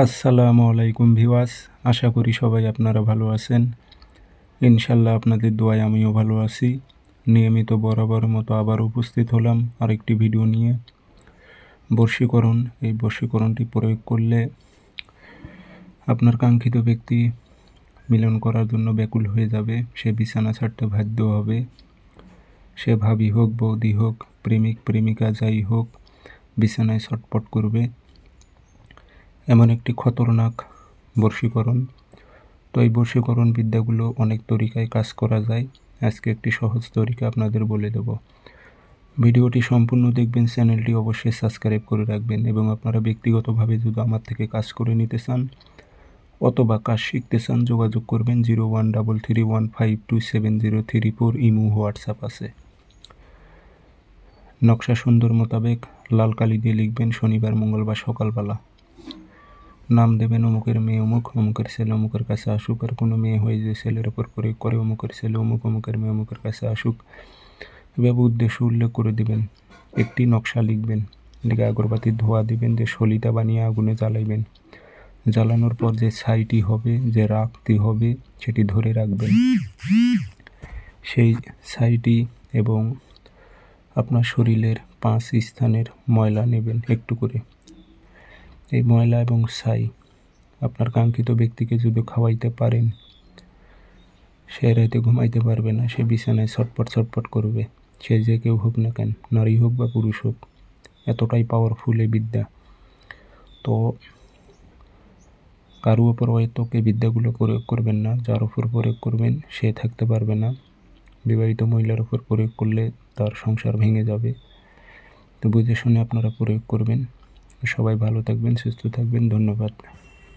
আসসালামু আলাইকুম ভিউয়ার্স, আশা করি সবাই আপনারা ভালো আছেন। ইনশাল্লাহ আপনাদের দোয়ায় আমিও ভালো আছি। নিয়মিত বরাবর মতো আবার উপস্থিত হলাম আরেকটি ভিডিও নিয়ে। বশীকরণ, এই বশীকরণটি প্রয়োগ করলে আপনার কাঙ্ক্ষিত ব্যক্তি মিলন করার জন্য ব্যাকুল হয়ে যাবে। সে বিছানা ছাড়তে বাধ্য হবে। সে ভাবি হোক, বৌদি হোক, প্রেমিক প্রেমিকা যাই হোক, বিছানায় ছটপট করবে। এমন একটি খতরনাক বশীকরণ। তো এই বশীকরণ বিদ্যাগুলো অনেক তরিকায় কাজ করা যায়। আজকে একটি সহজ তরিকা আপনাদের বলে দেব। ভিডিওটি সম্পূর্ণ দেখবেন, চ্যানেলটি অবশ্যই সাবস্ক্রাইব করে রাখবেন এবং আপনারা ব্যক্তিগতভাবে যদি আমার থেকে কাজ করে নিতে চান অথবা কাজ শিখতে চান যোগাযোগ করবেন 0133152703 ইমো হোয়াটসঅ্যাপ আছে। নকশা সুন্দর মোতাবেক লাল কালি দিয়ে লিখবেন শনিবার মঙ্গলবার সকালবেলা। নাম দেবেন অমুকের মেয়ে অমুক, অমুকের ছেলে অমুকের কাছে আসুক। আর কোনো মেয়ে হয়ে যে ছেলের ওপর প্রয়োগ করে অমুকের ছেলে অমুক, অমুকের মেয়ে অমুকের কাছে আসুক, এভাবে উদ্দেশ্য উল্লেখ করে দিবেন। একটি নকশা লিখবেন, লিখে আগরবাতির ধোয়া দিবেন, যে সলিতা বানিয়ে আগুনে জ্বালাইবেন। জ্বালানোর পর যে ছাইটি হবে, যে রাখটি হবে, সেটি ধরে রাখবেন। সেই ছাইটি এবং আপনার শরীরের 5 স্থানের ময়লা নেবেন একটু করে। এই ময়লা এবং ছাই আপনার কাঙ্ক্ষিত ব্যক্তিকে যদি খাওয়াইতে পারেন, সে রাতে ঘুমাইতে পারবে না। সে বিছানায় ছটপট ছটপট করবে। সে যে কেউ হোক না কেন, নারী হোক বা পুরুষ হোক, এতটাই পাওয়ারফুল এই বিদ্যা। তো কারো ওপর হয়তো বিদ্যাগুলো প্রয়োগ করবেন না। যার ওপর প্রয়োগ করবেন সে থাকতে পারবে না। বিবাহিত মহিলার ওপর প্রয়োগ করলে তার সংসার ভেঙে যাবে। তো বুঝে শুনে আপনারা প্রয়োগ করবেন। সবাই ভালো থাকবেন, সুস্থ থাকবেন। ধন্যবাদ।